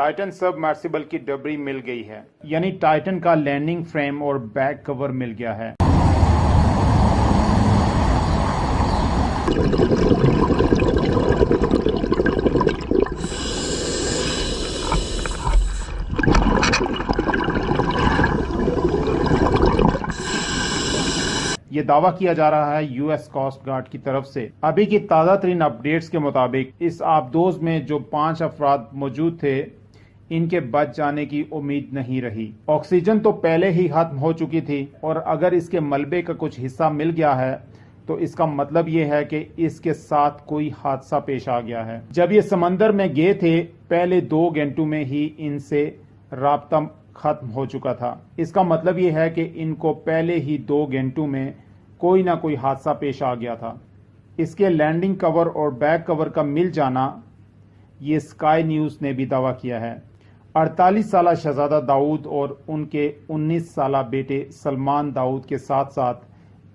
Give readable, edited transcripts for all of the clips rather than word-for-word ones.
Titan submersible की डबरी मिल गई है, यानी टाइटन का लैंडिंग फ्रेम और बैक कवर मिल गया है। ये दावा किया जा रहा है यूएस कोस्ट गार्ड की तरफ से। अभी की ताज़ा तरीन अपडेट्स के मुताबिक इस आबदोज में जो 5 अफराद मौजूद थे, इनके बच जाने की उम्मीद नहीं रही। ऑक्सीजन तो पहले ही खत्म हो चुकी थी और अगर इसके मलबे का कुछ हिस्सा मिल गया है तो इसका मतलब ये है कि इसके साथ कोई हादसा पेश आ गया है। जब ये समंदर में गए थे, पहले 2 घंटों में ही इनसे राब्ता खत्म हो चुका था। इसका मतलब ये है कि इनको पहले ही 2 घंटों में कोई ना कोई हादसा पेश आ गया था। इसके लैंडिंग कवर और बैक कवर का मिल जाना, ये स्काई न्यूज़ ने भी दावा किया है। 48 साला शहजादा दाऊद और उनके 19 साला बेटे सलमान दाऊद के साथ साथ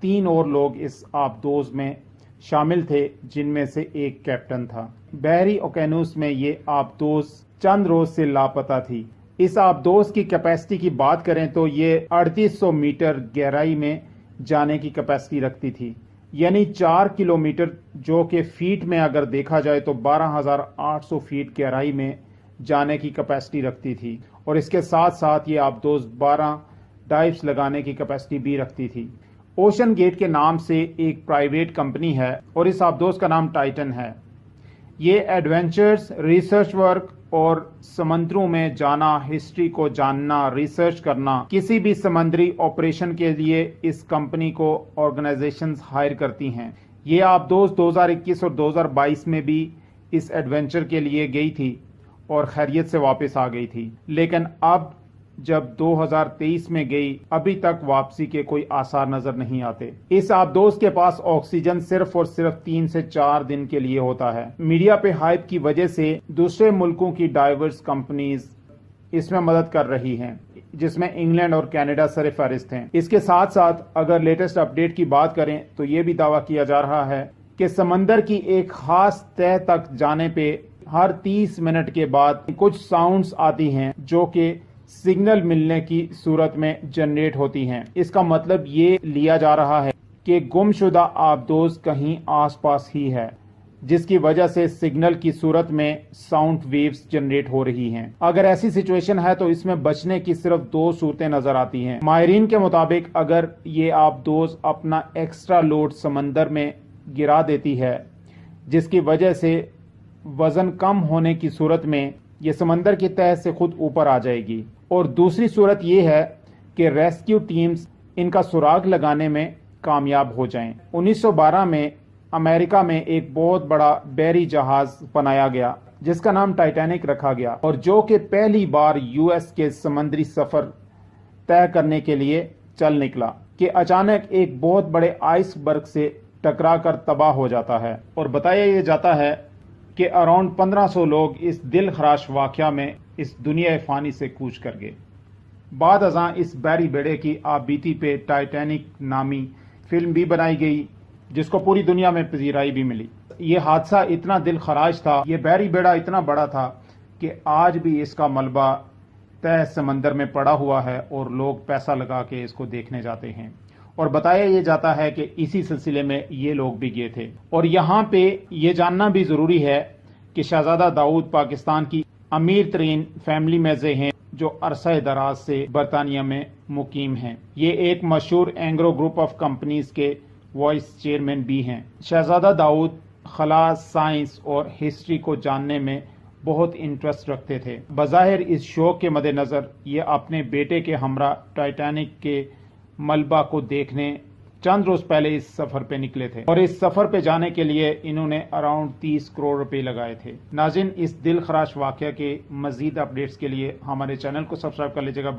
3 और लोग इस आबदोज में शामिल थे, जिनमें से एक कैप्टन था। बहरी ओकेनूस में ये आबदोज चंद रोज से लापता थी। इस आबदोज की कैपेसिटी की बात करें तो ये 3800 मीटर गहराई में जाने की कैपेसिटी रखती थी, यानी 4 किलोमीटर, जो कि फीट में अगर देखा जाए तो 12,800 फीट गहराई में जाने की कैपेसिटी रखती थी। और इसके साथ साथ ये आबदोज 12 डाइव्स लगाने की कैपेसिटी भी रखती थी। ओशन गेट के नाम से एक प्राइवेट कंपनी है और इस आबदोज का नाम टाइटन है। ये एडवेंचर्स, रिसर्च वर्क और समंदरों में जाना, हिस्ट्री को जानना, रिसर्च करना, किसी भी समंदरी ऑपरेशन के लिए इस कंपनी को ऑर्गेनाइजेशंस हायर करती हैं। ये आबदोज 2021 और 2022 में भी इस एडवेंचर के लिए गई थी और खैरियत से वापस आ गई थी, लेकिन अब जब 2023 में गई, अभी तक वापसी के कोई आसार नजर नहीं आते। इस आबदोज के पास ऑक्सीजन सिर्फ और सिर्फ 3 से 4 दिन के लिए होता है। मीडिया पे हाइप की वजह से दूसरे मुल्कों की डाइवर्स कंपनीज इसमें मदद कर रही हैं, जिसमें इंग्लैंड और कनाडा सरफहरिस्त हैं। इसके साथ साथ अगर लेटेस्ट अपडेट की बात करें तो ये भी दावा किया जा रहा है कि समंदर की एक खास तह तक जाने पे हर 30 मिनट के बाद कुछ साउंड्स आती हैं जो कि सिग्नल मिलने की सूरत में जनरेट होती हैं। इसका मतलब ये लिया जा रहा है कि गुमशुदा आबदोज कहीं आसपास ही है, जिसकी वजह से सिग्नल की सूरत में साउंड वेव्स जनरेट हो रही हैं। अगर ऐसी सिचुएशन है तो इसमें बचने की सिर्फ 2 सूरतें नजर आती हैं। माहिरीन के मुताबिक अगर ये आबदोज अपना एक्स्ट्रा लोड समंदर में गिरा देती है, जिसकी वजह से वजन कम होने की सूरत में ये समंदर की तह से खुद ऊपर आ जाएगी। और दूसरी सूरत ये है कि रेस्क्यू टीम्स इनका सुराग लगाने में कामयाब हो जाएं। 1912 में अमेरिका में एक बहुत बड़ा बहरी जहाज बनाया गया जिसका नाम टाइटैनिक रखा गया, और जो कि पहली बार यूएस के समुद्री सफर तय करने के लिए चल निकला कि अचानक एक बहुत बड़े आइसबर्ग से टकरा कर तबाह हो जाता है। और बताया यह जाता है कि अराउंड 1500 लोग इस दिल खराश वाक़या में इस दुनिया फानी से कूच कर गए। बाद अज़ां इस बहरी बेड़े की आबीती पे टाइटैनिक नामी फिल्म भी बनाई गई, जिसको पूरी दुनिया में पजीराई भी मिली। ये हादसा इतना दिल खराश था, ये बहरी बेड़ा इतना बड़ा था कि आज भी इसका मलबा तह समंदर में पड़ा हुआ है और लोग पैसा लगा के इसको देखने जाते हैं। और बताया ये जाता है कि इसी सिलसिले में ये लोग भी गए थे। और यहाँ पे ये जानना भी ज़रूरी है कि शहजादा दाऊद पाकिस्तान की अमीर तरीन फैमिली में से हैं, जो अरसा दराज से बरतानिया में मुकीम हैं। ये एक मशहूर एंग्रो ग्रुप ऑफ कंपनीज के वाइस चेयरमैन भी हैं। शहजादा दाऊद खला, साइंस और हिस्ट्री को जानने में बहुत इंटरेस्ट रखते थे। बज़ाहिर इस शौक के मद्देनज़र ये अपने बेटे के हमरा टाइटैनिक के मलबा को देखने चंद रोज पहले इस सफर पे निकले थे, और इस सफर पे जाने के लिए इन्होंने अराउंड 30 करोड़ रुपए लगाए थे। नाज़रीन, इस दिल खराश वाक़या के मजीद अपडेट्स के लिए हमारे चैनल को सब्सक्राइब कर लीजिएगा।